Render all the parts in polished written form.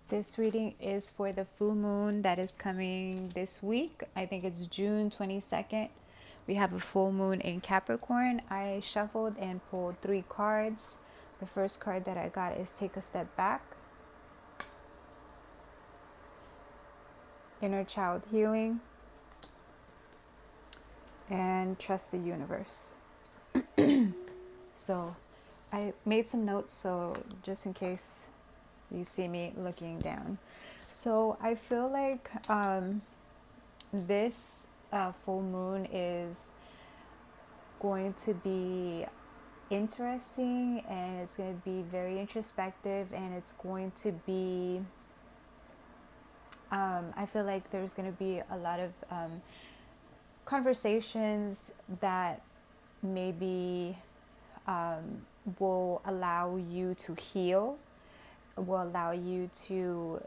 This reading is for the full moon that is coming this week. I think it's June 22nd. We have a full moon in Capricorn. I shuffled and pulled 3 cards. The first card that I got is Take a Step Back, Inner Child Healing, and Trust the Universe. So I made some notes, so just in case you see me looking down. So I feel like this full moon is going to be interesting, and it's going to be very introspective, and it's going to be I feel like there's going to be a lot of conversations that maybe will allow you to heal, will allow you to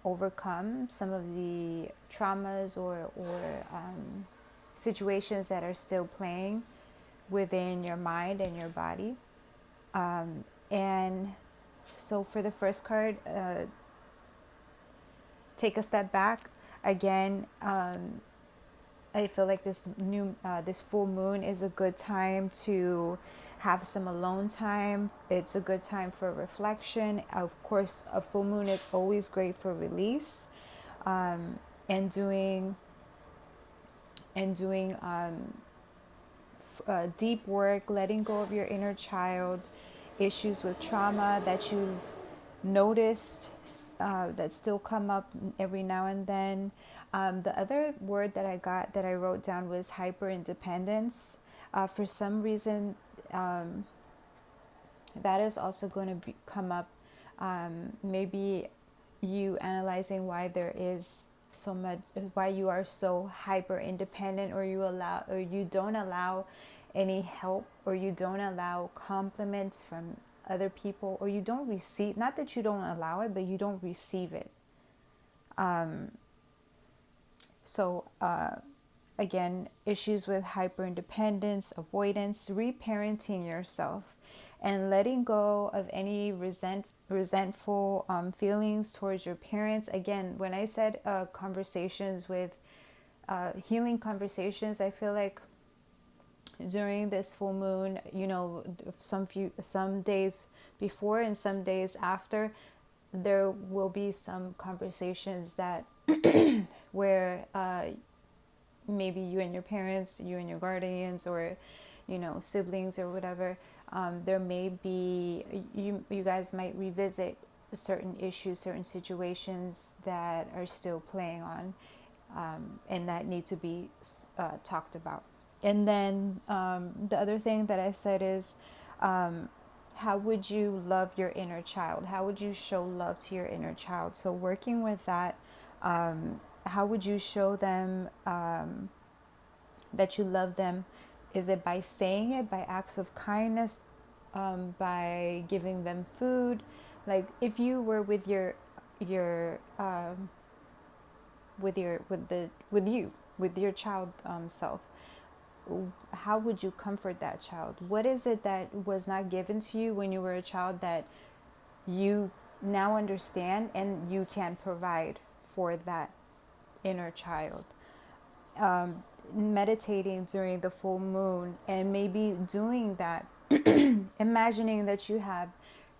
overcome some of the traumas or situations that are still playing within your mind and your body. And so for the first card, Take a Step Back. Again, I feel like this full moon is a good time to have some alone time. It's a good time for reflection. Of course, a full moon is always great for release, and doing deep work, letting go of your inner child, issues with trauma that you've noticed that still come up every now and then. The other word that I got that I wrote down was hyper independence. For some reason, that is also going to come up. Maybe you analyzing why there is so much, why you are so hyper independent, or you don't allow any help, or you don't allow compliments from other people, or you don't receive, not that you don't allow it, but you don't receive it. So again, issues with hyper independence, avoidance, reparenting yourself, and letting go of any resentful feelings towards your parents. Again, when I said conversations with healing conversations, I feel like during this full moon, some days before and some days after, there will be some conversations that where maybe you and your parents, you and your guardians, or siblings or whatever, there may be, you guys might revisit certain issues, certain situations that are still playing on, and that need to be talked about. And then the other thing that I said is, how would you love your inner child? How would you show love to your inner child? So working with that, how would you show them that you love them? Is it by saying it, by acts of kindness, by giving them food? Like if you were with your with your child self, how would you comfort that child? What is it that was not given to you when you were a child that you now understand and you can provide for that inner child? Meditating during the full moon, and maybe doing that, imagining that you have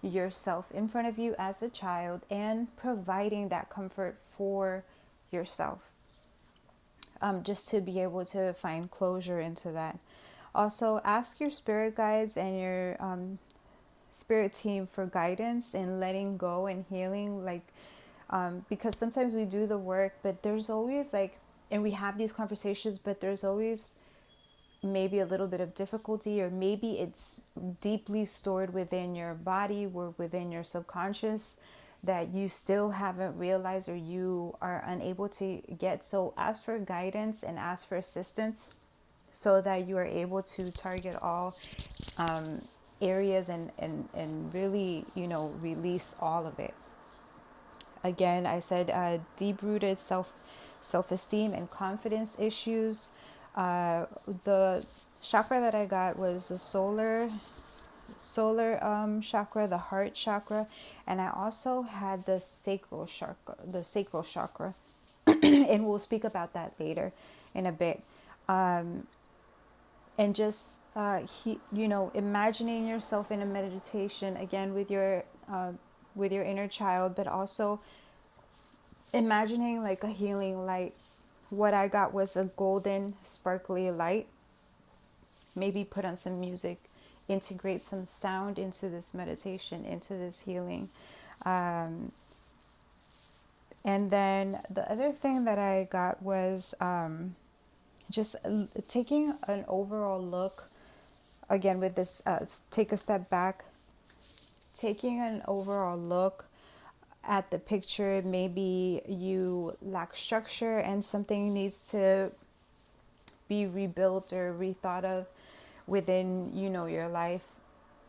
yourself in front of you as a child and providing that comfort for yourself, just to be able to find closure into that. Also, ask your spirit guides and your spirit team for guidance in letting go and healing, because sometimes we do the work, but there's always and we have these conversations, but there's always maybe a little bit of difficulty, or maybe it's deeply stored within your body or within your subconscious that you still haven't realized, or you are unable to get. So ask for guidance and ask for assistance so that you are able to target all areas and really, release all of it. Again, I said deep-rooted self-esteem and confidence issues. The chakra that I got was the solar solar chakra, the heart chakra, and I also had the sacral chakra, and we'll speak about that later in a bit. And just imagining yourself in a meditation again with your inner child, but also imagining like a healing light. What I got was a golden sparkly light. Maybe put on some music, integrate some sound into this meditation, into this healing. And then the other thing that I got was just taking an overall look again with this, take a step back, taking an overall look at the picture. Maybe you lack structure and something needs to be rebuilt or rethought of within your life,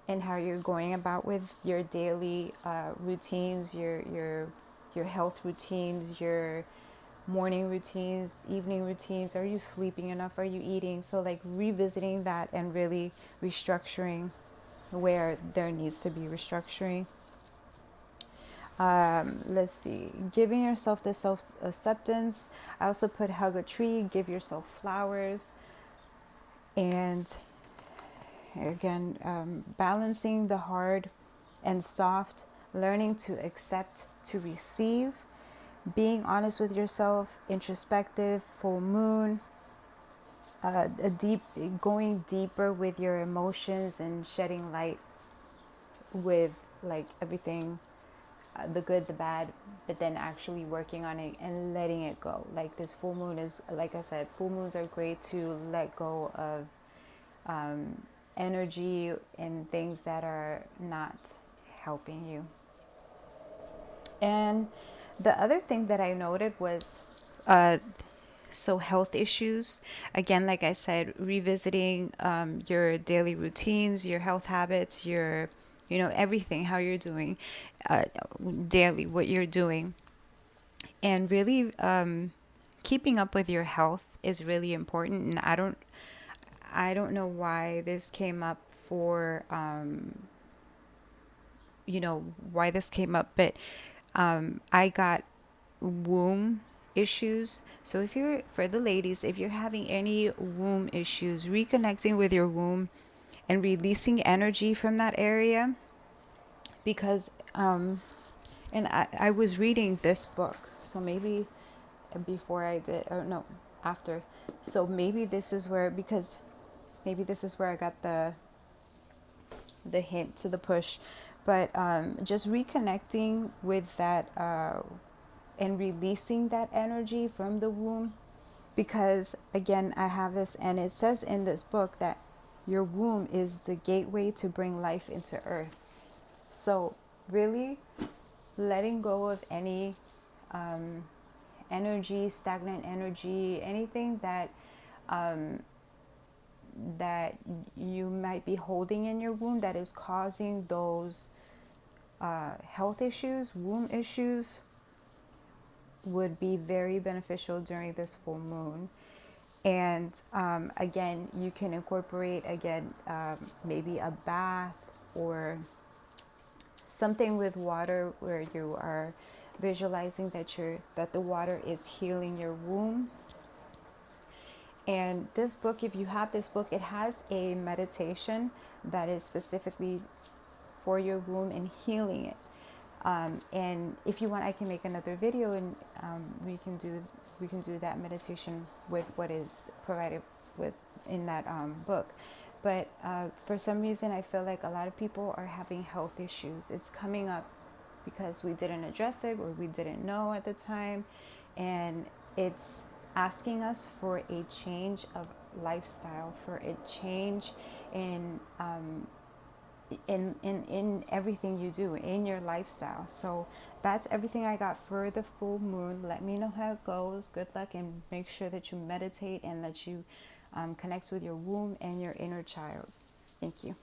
and how you're going about with your daily routines, your health routines, your morning routines, evening routines. Are you sleeping enough? Are you eating? So like revisiting that and really restructuring where there needs to be restructuring. Let's see, giving yourself the self acceptance. I also put hug a tree, give yourself flowers, and again, balancing the hard and soft, learning to accept, to receive, being honest with yourself, introspective, full moon, going deeper with your emotions and shedding light with like everything, the good, the bad, but then actually working on it and letting it go. Like this full moon is, like I said, full moons are great to let go of energy and things that are not helping you. And the other thing that I noted was so health issues. Again, like I said, revisiting your daily routines, your health habits, your everything, how you're doing daily, what you're doing, and really keeping up with your health is really important. And I don't know why this came up for why this came up, but I got womb issues. So if you're, for the ladies, if you're having any womb issues, reconnecting with your womb and releasing energy from that area, because and I was reading this book, so maybe before I did, or no, after, so maybe this is where, because maybe this is where I got the hint to the push. But just reconnecting with that and releasing that energy from the womb, because again, I have this, and it says in this book that your womb is the gateway to bring life into earth. So really letting go of any energy, stagnant energy, anything that you might be holding in your womb that is causing those health issues, womb issues, would be very beneficial during this full moon. And again, you can incorporate maybe a bath or something with water, where you are visualizing that the water is healing your womb. And this book, if you have this book, it has a meditation that is specifically for your womb and healing it. And if you want, I can make another video, and we can do that meditation with what is provided with in that book. But for some reason, I feel like a lot of people are having health issues. It's coming up because we didn't address it, or we didn't know at the time, and it's asking us for a change of lifestyle, for a change in everything you do in your lifestyle. So that's everything I got for the full moon. Let me know how it goes. Good luck, and make sure that you meditate and that you connect with your womb and your inner child. Thank you.